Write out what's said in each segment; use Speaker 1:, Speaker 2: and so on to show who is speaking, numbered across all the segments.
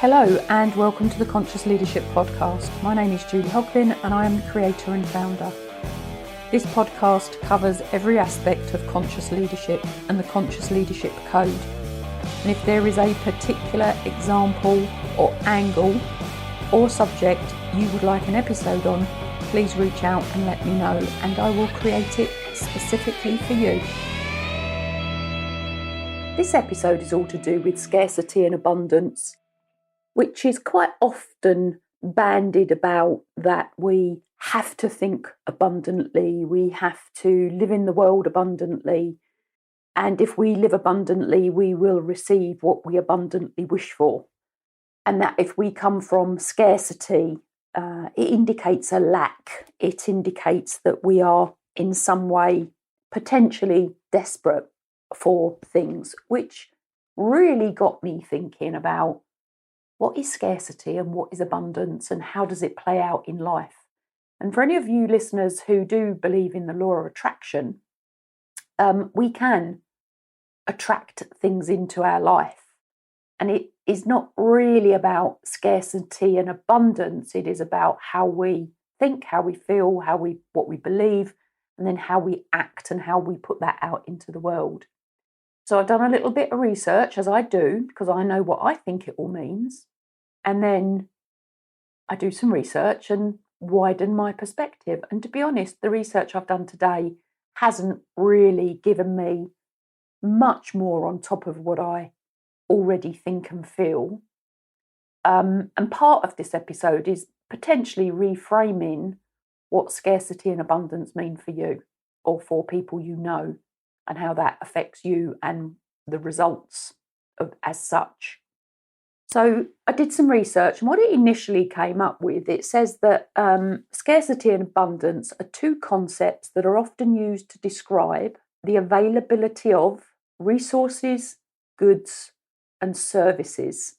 Speaker 1: Hello and welcome to the Conscious Leadership Podcast. My name is Julie Hoglin and I am the creator and founder. This podcast covers every aspect of conscious leadership and the Conscious Leadership Code. And if there is a particular example or angle or subject you would like an episode on, please reach out and let me know and I will create it specifically for you. This episode is all to do with scarcity and abundance, which is quite often bandied about that we have to think abundantly, we have to live in the world abundantly, and if we live abundantly, we will receive what we abundantly wish for. And that if we come from scarcity, it indicates a lack. It indicates that we are in some way potentially desperate for things, which really got me thinking about what is scarcity and what is abundance and how does it play out in life. And for any of you listeners who do believe in the law of attraction, we can attract things into our life. And it is not really about scarcity and abundance. It is about how we think, how we feel, what we believe, and then how we act and how we put that out into the world. So I've done a little bit of research, as I do, because I know what I think it all means. And then I do some research and widen my perspective. And to be honest, the research I've done today hasn't really given me much more on top of what I already think and feel. And part of this episode is potentially reframing what scarcity and abundance mean for you or for people you know, and how that affects you and the results as such. So I did some research, and what it initially came up with, it says that scarcity and abundance are two concepts that are often used to describe the availability of resources, goods, and services.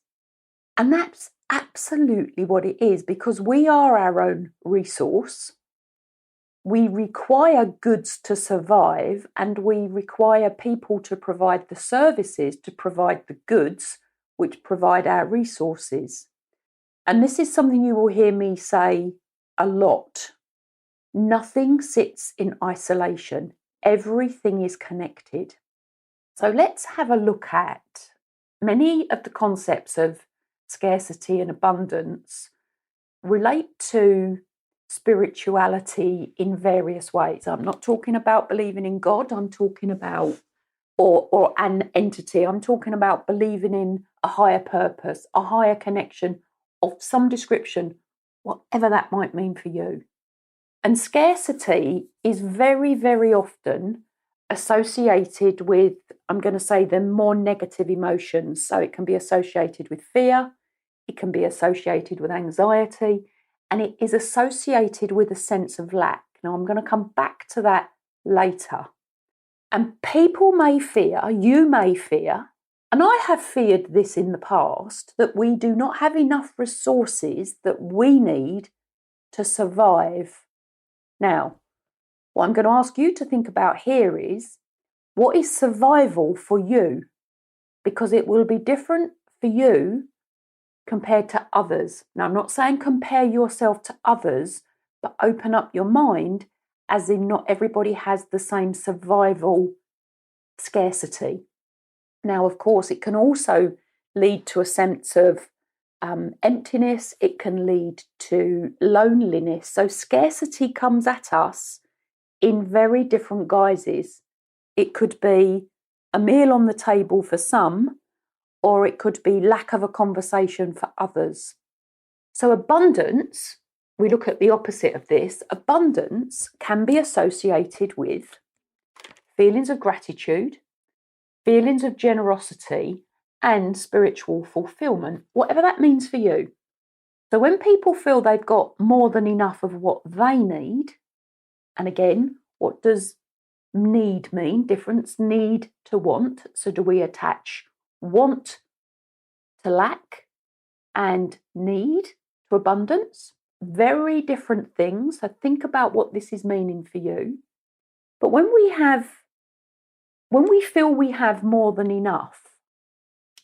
Speaker 1: And that's absolutely what it is, because we are our own resource. We require goods to survive, and we require people to provide the services to provide the goods, which provide our resources. And this is something you will hear me say a lot. Nothing sits in isolation. Everything is connected. So let's have a look at many of the concepts of scarcity and abundance relate to spirituality in various ways. I'm not talking about believing in God. I'm talking about or an entity. I'm talking about believing in a higher purpose, a higher connection of some description, whatever that might mean for you. And scarcity is very, very often associated with, I'm going to say, the more negative emotions. So it can be associated with fear, it can be associated with anxiety, and it is associated with a sense of lack. Now, I'm going to come back to that later. And people may fear, you may fear, and I have feared this in the past, that we do not have enough resources that we need to survive. Now, what I'm going to ask you to think about here is, what is survival for you? Because it will be different for you compared to others. Now, I'm not saying compare yourself to others, but open up your mind, as in not everybody has the same survival scarcity. Now, of course, it can also lead to a sense of emptiness. It can lead to loneliness. So scarcity comes at us in very different guises. It could be a meal on the table for some, or it could be lack of a conversation for others. So abundance, we look at the opposite of this. Abundance can be associated with feelings of gratitude, feelings of generosity, and spiritual fulfillment, whatever that means for you. So when people feel they've got more than enough of what they need, and again, what does need mean? Difference, need to want. So do we attach want to lack and need to abundance? Very different things. So think about what this is meaning for you. But when we feel we have more than enough,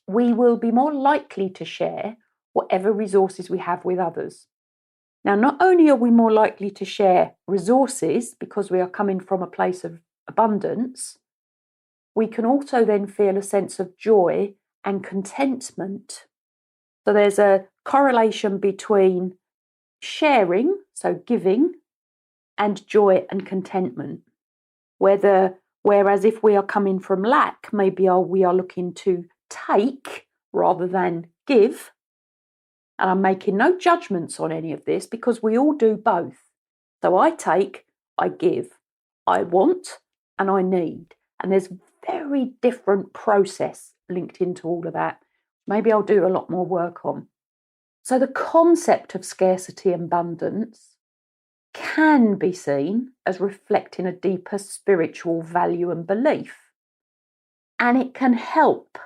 Speaker 1: we will be more likely to share whatever resources we have with others. Now, not only are we more likely to share resources because we are coming from a place of abundance, we can also then feel a sense of joy and contentment. So there's a correlation between sharing, so giving, and joy and contentment. Whereas if we are coming from lack, maybe we are looking to take rather than give. And I'm making no judgments on any of this because we all do both. So I take, I give, I want, and I need. And there's very different process linked into all of that. Maybe I'll do a lot more work on. So the concept of scarcity and abundance can be seen as reflecting a deeper spiritual value and belief. And it can help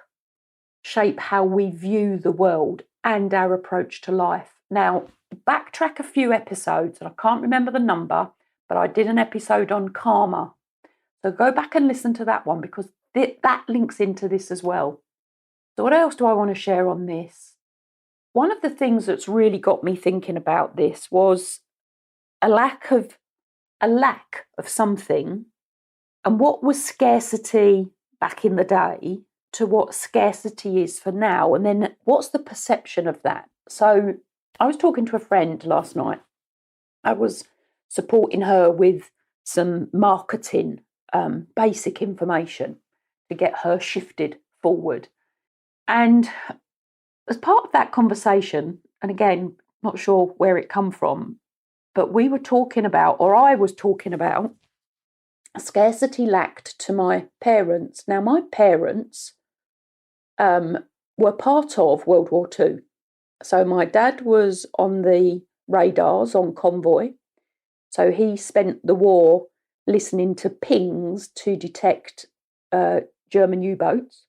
Speaker 1: shape how we view the world and our approach to life. Now, backtrack a few episodes, and I can't remember the number, but I did an episode on karma. So go back and listen to that one because that links into this as well. So what else do I want to share on this? One of the things that's really got me thinking about this was a lack of something, and what was scarcity back in the day to what scarcity is for now, and then what's the perception of that. So I was talking to a friend last night. I was supporting her with some marketing, basic information to get her shifted forward. And as part of that conversation, and again, not sure where it come from, but we were talking about, or I was talking about, scarcity lacked to my parents. Now, my parents were part of World War II. So my dad was on the radars on convoy. So he spent the war listening to pings to detect German U-boats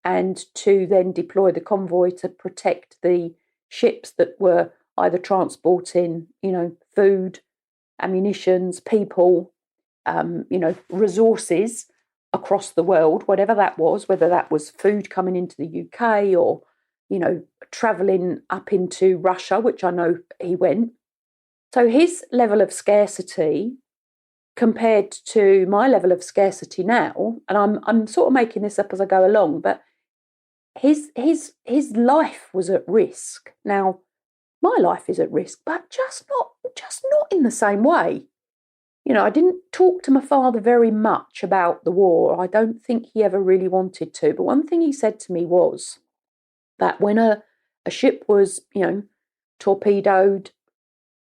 Speaker 1: and to then deploy the convoy to protect the ships that were either transporting, food, ammunitions, people, resources across the world, whatever that was, whether that was food coming into the UK or, travelling up into Russia, which I know he went. So his level of scarcity compared to my level of scarcity now, and I'm sort of making this up as I go along, but his life was at risk. Now, my life is at risk, but just not in the same way. I didn't talk to my father very much about the war. I don't think he ever really wanted to. But one thing he said to me was that when a ship was, torpedoed,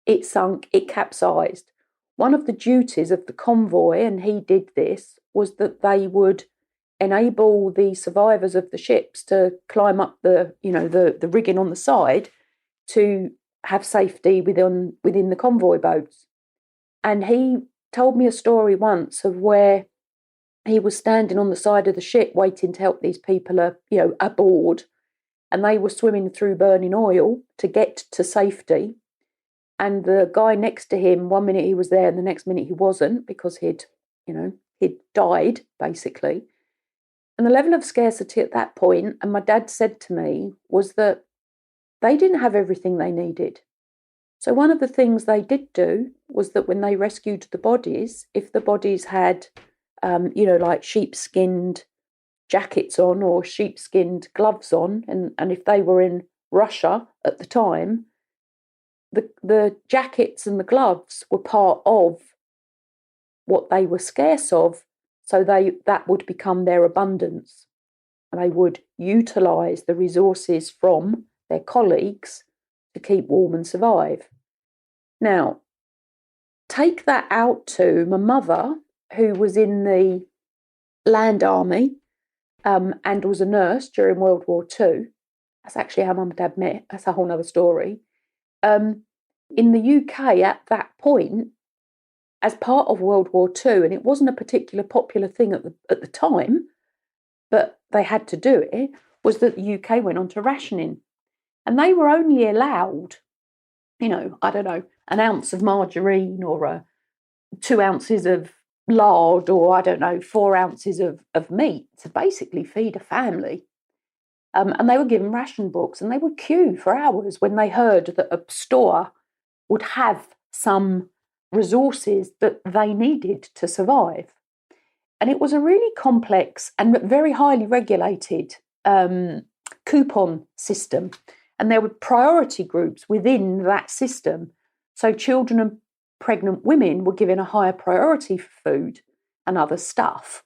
Speaker 1: it sunk, it capsized. One of the duties of the convoy, and he did this, was that they would enable the survivors of the ships to climb up the rigging on the side to have safety within the convoy boats. And he told me a story once of where he was standing on the side of the ship waiting to help these people, aboard, and they were swimming through burning oil to get to safety. And the guy next to him, one minute he was there and the next minute he wasn't because he'd died, basically. And the level of scarcity at that point, and my dad said to me, was that they didn't have everything they needed. So one of the things they did do was that when they rescued the bodies, if the bodies had, like sheepskinned jackets on or sheepskinned gloves on, and if they were in Russia at the time, the jackets and the gloves were part of what they were scarce of, so that would become their abundance. And they would utilise the resources from their colleagues to keep warm and survive. Now, take that out to my mother, who was in the land army and was a nurse during World War II. That's actually how Mum and Dad met. That's a whole other story. In the UK at that point, as part of World War II, and it wasn't a particular popular thing at the time, but they had to do it, was that the UK went on to rationing. And they were only allowed, an ounce of margarine or 2 ounces of lard or, 4 ounces of meat to basically feed a family. And they were given ration books, and they would queue for hours when they heard that a store would have some resources that they needed to survive. And it was a really complex and very highly regulated coupon system. And there were priority groups within that system. So children and pregnant women were given a higher priority for food and other stuff,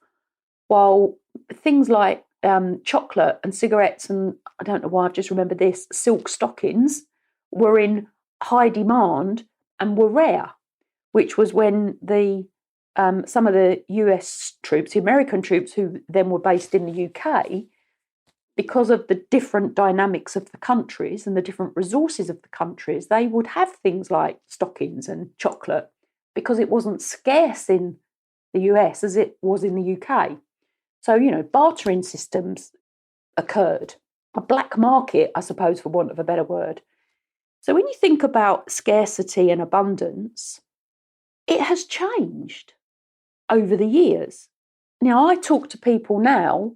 Speaker 1: while things like chocolate and cigarettes and, I don't know why I've just remembered this, silk stockings were in high demand and were rare, which was when some of the US troops, the American troops who then were based in the UK, because of the different dynamics of the countries and the different resources of the countries, they would have things like stockings and chocolate because it wasn't scarce in the US as it was in the UK. So, bartering systems occurred, a black market, I suppose, for want of a better word. So when you think about scarcity and abundance, it has changed over the years. Now, I talk to people now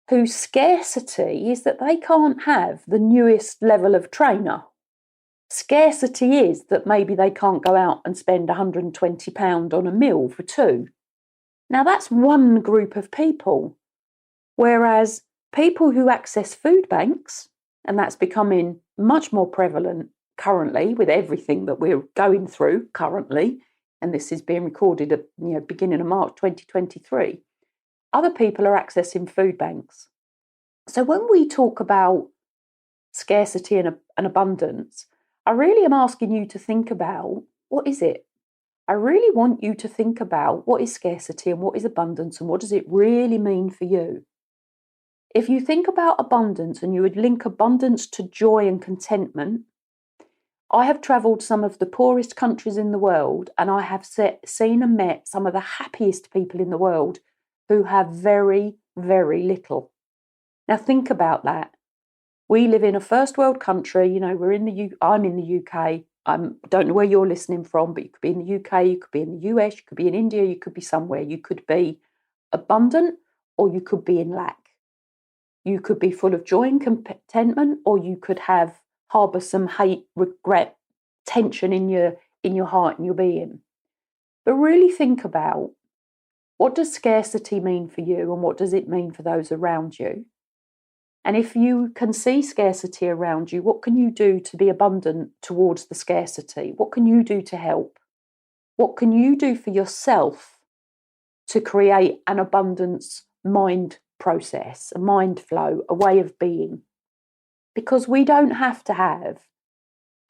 Speaker 1: whose scarcity is that they can't have the newest level of trainer. Scarcity is that maybe they can't go out and spend £120 on a meal for two. Now, that's one group of people, whereas people who access food banks, and that's becoming much more prevalent currently with everything that we're going through currently, and this is being recorded at beginning of March 2023, other people are accessing food banks. So when we talk about scarcity and abundance, I really am asking you to think about, what is it? I really want you to think about what is scarcity and what is abundance and what does it really mean for you? If you think about abundance and you would link abundance to joy and contentment, I have travelled some of the poorest countries in the world, and I have seen and met some of the happiest people in the world who have very, very little. Now think about that. We live in a first world country. We're in I'm in the UK. I don't know where you're listening from, but you could be in the UK, you could be in the US, you could be in India, you could be somewhere. You could be abundant or you could be in lack. You could be full of joy and contentment, or you could harbour some hate, regret, tension in your heart and your being. But really think about, what does scarcity mean for you and what does it mean for those around you? And if you can see scarcity around you, what can you do to be abundant towards the scarcity? What can you do to help? What can you do for yourself to create an abundance mind process, a mind flow, a way of being? Because we don't have to have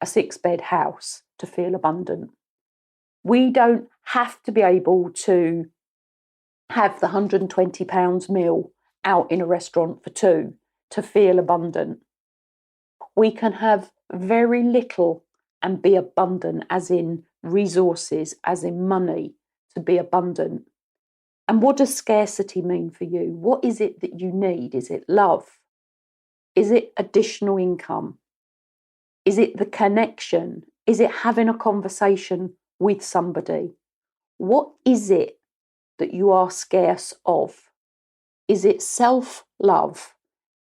Speaker 1: a 6-bed house to feel abundant. We don't have to be able to have the £120 meal out in a restaurant for two to feel abundant. We can have very little and be abundant, as in resources, as in money, to be abundant. And what does scarcity mean for you? What is it that you need? Is it love? Is it additional income? Is it the connection? Is it having a conversation with somebody? What is it that you are scarce of? Is it self-love?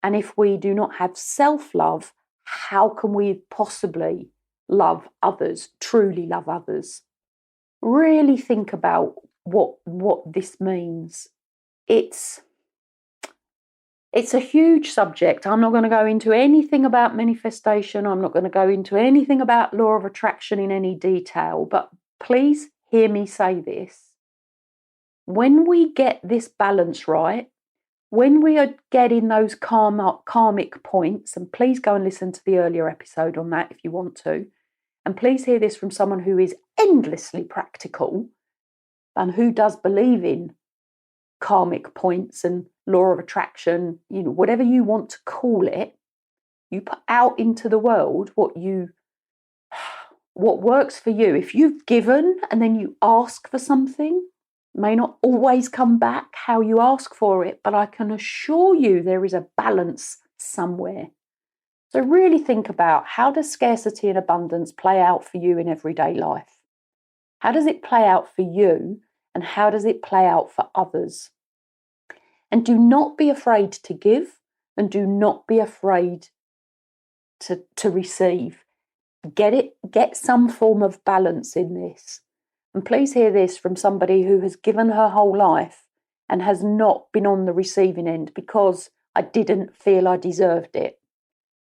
Speaker 1: And if we do not have self-love, how can we possibly love others, truly love others? Really think about what this means. It's a huge subject. I'm not going to go into anything about manifestation. I'm not going to go into anything about law of attraction in any detail, but please hear me say this. When we get this balance right, when we are getting those karmic points, and please go and listen to the earlier episode on that if you want to, and please hear this from someone who is endlessly practical and who does believe in karmic points and law of attraction, whatever you want to call it. You put out into the world what works for you. If you've given and then you ask for something, may not always come back how you ask for it, but I can assure you there is a balance somewhere. So really think about, how does scarcity and abundance play out for you in everyday life? How does it play out for you, and how does it play out for others? And do not be afraid to give. and do not be afraid to receive. Get some form of balance in this. And please hear this from somebody who has given her whole life and has not been on the receiving end because I didn't feel I deserved it.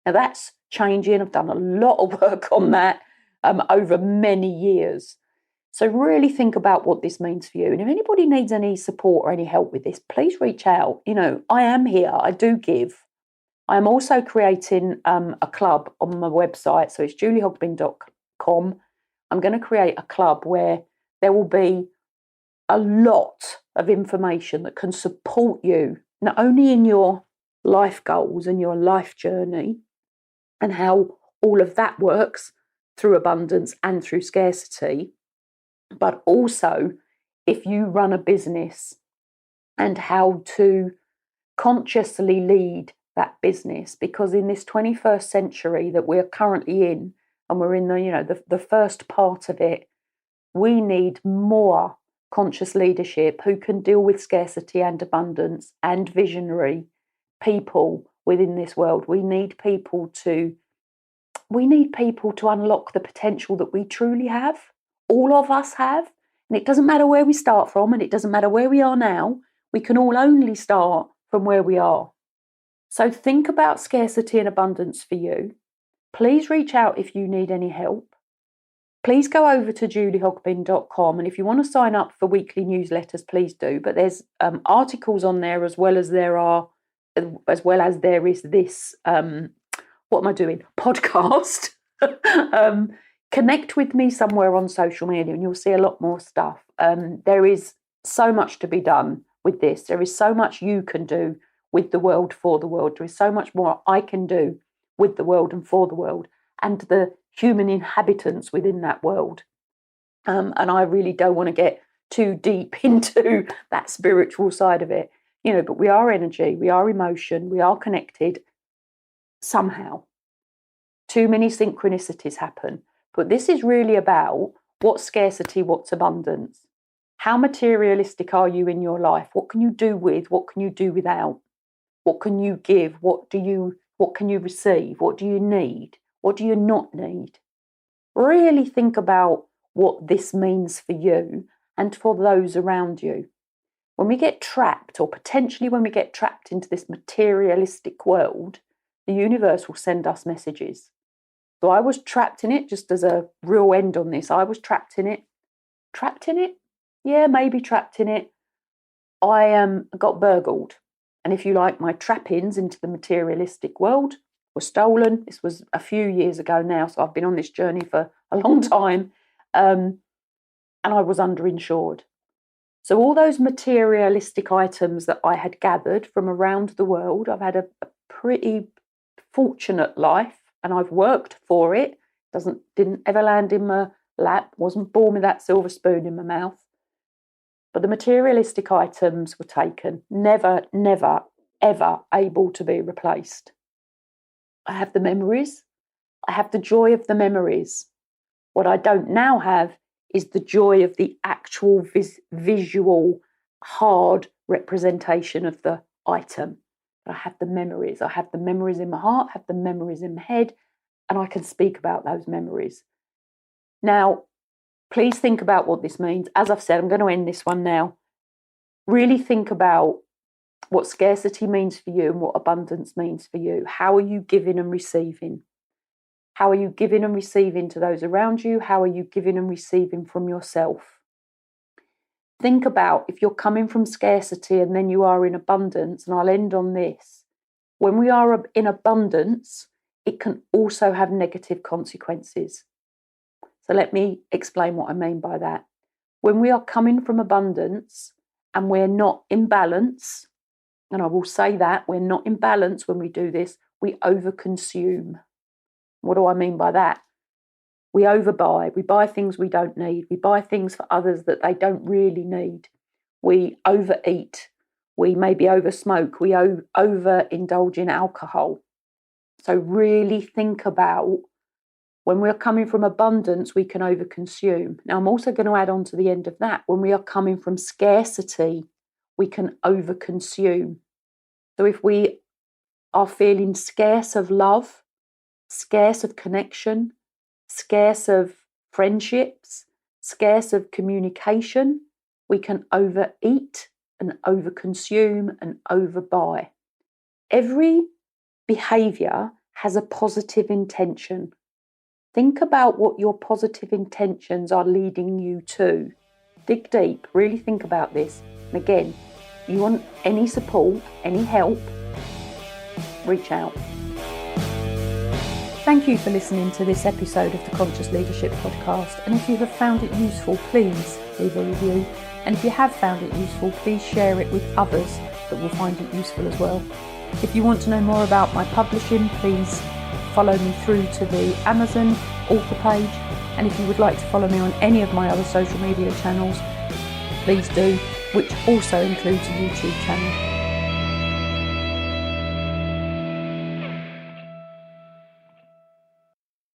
Speaker 1: Now that's changing. I've done a lot of work on that over many years. So really think about what this means for you. And if anybody needs any support or any help with this, please reach out. I am here. I do give. I'm also creating a club on my website. So it's juliehogbin.com. I'm going to create a club where there will be a lot of information that can support you, not only in your life goals and your life journey and how all of that works through abundance and through scarcity, but also if you run a business and how to consciously lead that business. Because in this 21st century that we're currently in, and we're in the first part of it, we need more conscious leadership who can deal with scarcity and abundance and visionary people within this world. We need people to unlock the potential that we truly have. All of us have. And it doesn't matter where we start from, and it doesn't matter where we are now. We can all only start from where we are. So think about scarcity and abundance for you. Please reach out if you need any help. Please go over to juliehogbin.com, and if you want to sign up for weekly newsletters, please do. But there's articles on there as well as there is this what am I doing? Podcast. Connect with me somewhere on social media and you'll see a lot more stuff. There is so much to be done with this. There is so much you can do with the world, for the world. There is so much more I can do with the world and for the world and the human inhabitants within that world. And I really don't want to get too deep into that spiritual side of it, but we are energy, we are emotion, we are connected somehow. Too many synchronicities happen. But this is really about what's scarcity, what's abundance. How materialistic are you in your life? What can you do with? What can you do without? What can you give? What can you receive? What do you need? What do you not need? Really think about what this means for you and for those around you. When we get trapped, or potentially when we get trapped into this materialistic world, the universe will send us messages. So I was trapped in it, just as a real end on this. I was trapped in it. Trapped in it? Yeah, maybe trapped in it. I got burgled. And if you like, my trappings into the materialistic world were stolen. This was a few years ago now, so I've been on this journey for a long time. And I was underinsured. So all those materialistic items that I had gathered from around the world, I've had a pretty fortunate life. And I've worked for it. Didn't ever land in my lap. Wasn't born with that silver spoon in my mouth. But the materialistic items were taken. Never, ever able to be replaced. I have the memories. I have the joy of the memories. What I don't now have is the joy of the actual visual, hard representation of the item. I have the memories. I have the memories in my heart, I have the memories in my head, and I can speak about those memories. Now, please think about what this means. As I've said, I'm going to end this one now. Really think about what scarcity means for you and what abundance means for you. How are you giving and receiving? How are you giving and receiving to those around you? How are you giving and receiving from yourself? Think about if you're coming from scarcity and then you are in abundance, and I'll end on this. When we are in abundance, it can also have negative consequences. So let me explain what I mean by that. When we are coming from abundance and we're not in balance, and I will say that, we're not in balance when we do this, we overconsume. What do I mean by that? We overbuy. We buy things we don't need. We buy things for others that they don't really need. We overeat. We maybe oversmoke. We overindulge in alcohol. So really think about when we're coming from abundance, we can overconsume. Now, I'm also going to add on to the end of that. When we are coming from scarcity, we can overconsume. So if we are feeling scarce of love, scarce of connection, scarce of friendships, scarce of communication, we can overeat and overconsume and overbuy. Every behaviour has a positive intention. Think about what your positive intentions are leading you to. Dig deep, really think about this. And again, you want any support, any help, reach out. Thank you for listening to this episode of the Conscious Leadership Podcast. And if you have found it useful, please leave a review. And if you have found it useful, please share it with others that will find it useful as well. If you want to know more about my publishing, please follow me through to the Amazon author page. And if you would like to follow me on any of my other social media channels, please do, which also includes a YouTube channel.